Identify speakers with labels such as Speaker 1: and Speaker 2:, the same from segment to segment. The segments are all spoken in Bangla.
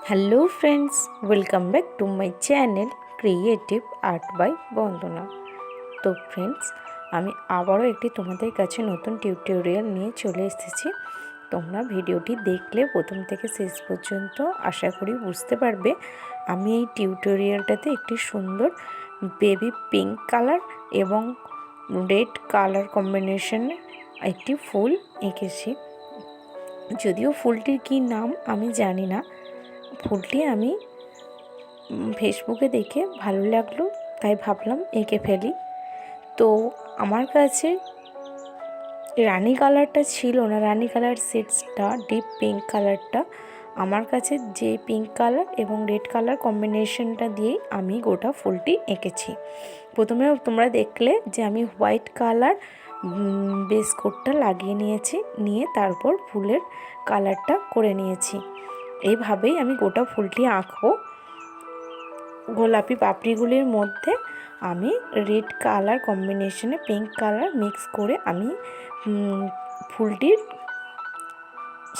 Speaker 1: Hello friends, welcome back to my channel creative art by Bandana. তো ফ্রেন্ডস, আমি আবারও একটি তোমাদের কাছে নতুন টিউটোরিয়াল নিয়ে চলে এসেছি। তোমরা ভিডিওটি দেখলে প্রথম থেকে শেষ পর্যন্ত আশা করি বুঝতে পারবে আমি এই টিউটোরিয়ালটাতে একটি সুন্দর বেবি পিঙ্ক কালার এবং রেড কালার কম্বিনেশনে একটি ফুল এঁকেছি। যদিও ফুলটির কী নাম আমি জানি না, ফুলটি আমি ফেসবুকে দেখে ভালো লাগলো তাই ভাবলাম এঁকে ফেলি। তো আমার কাছে রানি কালারটা ছিল না, রানি কালার শেডসটা ডিপ পিঙ্ক কালারটা আমার কাছে, যে পিঙ্ক কালার এবং রেড কালার কম্বিনেশনটা দিয়েই আমি গোটা ফুলটি এঁকেছি। প্রথমে তোমরা দেখলে যে আমি হোয়াইট কালার বেস কোটটা লাগিয়ে নিয়েছি, নিয়ে তারপর ফুলের কালারটা করে নিয়েছি। এইভাবেই আমি গোটা ফুলটি আঁকবো। গোলাপি পাপড়িগুলির মধ্যে আমি রেড কালার কম্বিনেশনে পিঙ্ক কালার মিক্স করে আমি ফুলটির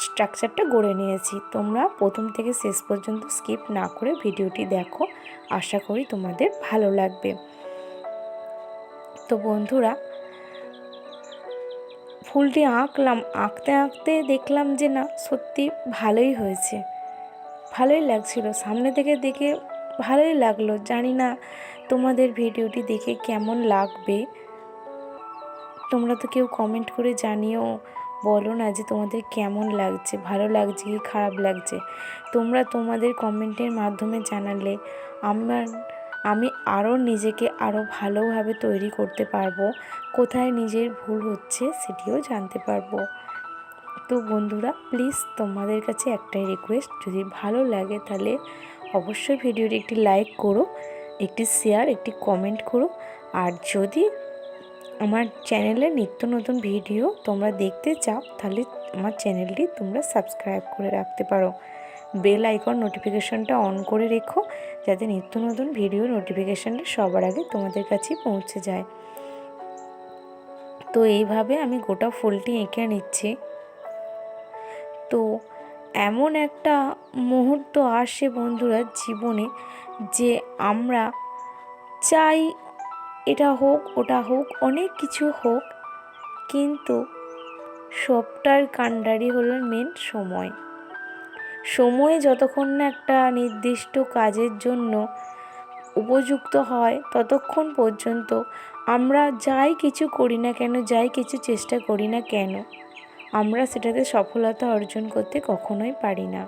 Speaker 1: স্ট্রাকচারটা গড়ে নিয়েছি। তোমরা প্রথম থেকে শেষ পর্যন্ত স্কিপ না করে ভিডিওটি দেখো, আশা করি তোমাদের ভালো লাগবে। তো বন্ধুরা, ফুলটি আঁকলাম, আঁকতে আঁকতে দেখলাম যে না, সত্যি ভালোই হয়েছে, ভালোই লাগছিল। সামনে থেকে দেখে ভালোই লাগলো। জানি না তোমাদের ভিডিওটি দেখে কেমন লাগবে। তোমরা তো কেউ কমেন্ট করে জানিও, বলো না যে তোমাদের কেমন লাগছে, ভালো লাগছে কি খারাপ লাগছে। তোমরা তোমাদের কমেন্টের মাধ্যমে জানালে আমি আরও নিজেকে আরও ভালোভাবে তৈরি করতে পারবো, কোথায় নিজের ভুল হচ্ছে সেটিও জানতে পারবো। তো বন্ধুরা, প্লিজ তোমাদের কাছে একটাই রিকোয়েস্ট, যদি ভালো লাগে তাহলে অবশ্যই ভিডিওটি একটি লাইক করো, একটি শেয়ার, একটি কমেন্ট করো। আর যদি আমার চ্যানেলে নিত্য নতুন ভিডিও তোমরা দেখতে চাও তাহলে আমার চ্যানেলটি তোমরা সাবস্ক্রাইব করে রাখতে পারো। বেল আইকন নোটিফিকেশনটা অন করে রেখো, যাতে নিত্য নতুন ভিডিও নোটিফিকেশনটা সবার আগে তোমাদের কাছে পৌঁছে যায়। তো এইভাবে আমি গোটা ফুলটি এঁকে নিচ্ছি। তো এমন একটা মুহূর্ত আসে বন্ধুরা জীবনে, যে আমরা চাই এটা হোক ওটা হোক, অনেক কিছু হোক, কিন্তু সবটার কাণ্ডারি হলো মেন সময়। সময় যতক্ষণ না একটা নির্দিষ্ট কাজের জন্য উপযুক্ত হয়, ততক্ষণ পর্যন্ত আমরা যাই কিছু করি না কেন, যাই কিছু চেষ্টা করি না কেন, আমরা সেটাতে সফলতা অর্জন করতে কখনোই পারি না।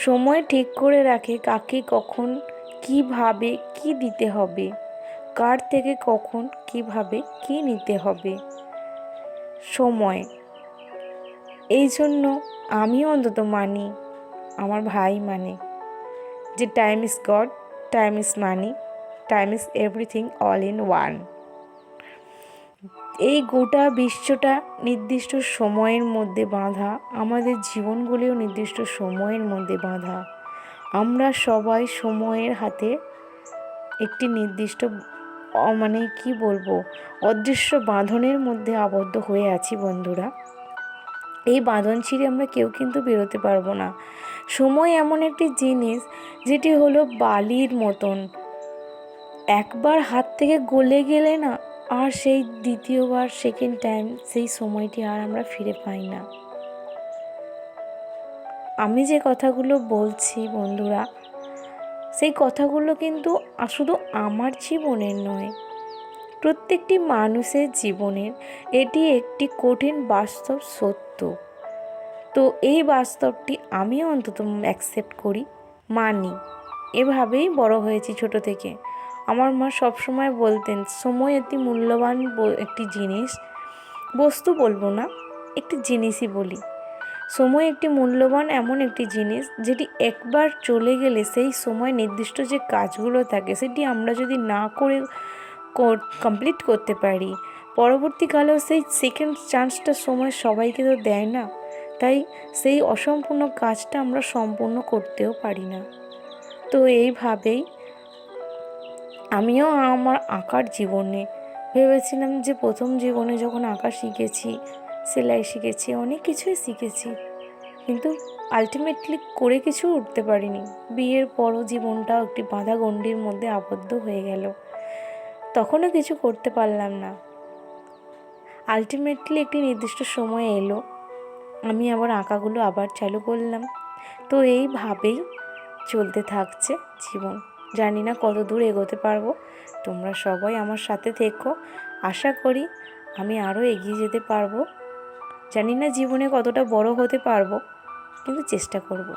Speaker 1: সময় ঠিক করে রাখে কাকে কখন কিভাবে কি দিতে হবে, কার থেকে কখন কিভাবে কি নিতে হবে সময়। এই জন্য আমি অন্তত মানি, আমার ভাই মানে, যে time is god, time is money, time is everything all in one. এই গোটা বিশ্বটা নির্দিষ্ট সময়ের মধ্যে বাঁধা, আমাদের জীবনগুলিও নির্দিষ্ট সময়ের মধ্যে বাঁধা। আমরা সবাই সময়ের হাতে একটি নির্দিষ্ট কি বলবো, অদৃশ্য বাঁধনের মধ্যে আবদ্ধ হয়ে আছি বন্ধুরা। এই বাঁধন ছিঁড়ে আমরা কেউ কিন্তু বেরোতে পারবো না। সময় এমন একটি জিনিস যেটি হলো বালির মতন, একবার হাত থেকে গলে গেলে না, আর সেই দ্বিতীয়বার সেকেন্ড টাইম সেই সময়টি আর আমরা ফিরে পাই না। আমি যে কথাগুলো বলছি বন্ধুরা, সেই কথাগুলো কিন্তু শুধু আমার জীবনের নয়, প্রত্যেকটি মানুষের জীবনের এটি একটি কঠিন বাস্তব সত্য। তো এই বাস্তবটি আমিও অন্তত অ্যাকসেপ্ট করি, মানি। এভাবেই বড় হয়েছি ছোট থেকে। আমার মা সবসময় বলতেন, সময় অতি মূল্যবান একটি জিনিস, বস্তু বলবো না, একটি জিনিসই বলি। সময় একটি মূল্যবান এমন একটি জিনিস, যেটি একবার চলে গেলে সেই সময় নির্দিষ্ট যে কাজগুলো থাকে সেটি আমরা যদি না করে কমপ্লিট করতে পারি, পরবর্তীকালেও সেই সেকেন্ড চান্সটা সময় সবাইকে তো দেয় না, তাই সেই অসম্পূর্ণ কাজটা আমরা সম্পূর্ণ করতেও পারি না। তো এইভাবেই আমিও আমার আঁকার জীবনে ভেবেছিলাম যে প্রথম জীবনে যখন আঁকা শিখেছি, সেলাই শিখেছি, অনেক কিছুই শিখেছি, কিন্তু আলটিমেটলি করে কিছু উঠতে পারিনি। বিয়ের পরও জীবনটাও একটি বাঁধা গণ্ডির মধ্যে আবদ্ধ হয়ে গেল। তখনও কিছু করতে পারলাম না। আলটিমেটলি একটি নির্দিষ্ট সময় এলো, আমি আবার আঁকাগুলো আবার চালু করলাম। তো এইভাবেই চলতে থাকছে জীবন। জানি না কত দূর এগোতে পারবো। তোমরা সবাই আমার সাথে থেকো। আশা করি আমি আরও এগিয়ে যেতে পারবো। জানি না জীবনে কতটা বড় হতে পারবো, কিন্তু চেষ্টা করব।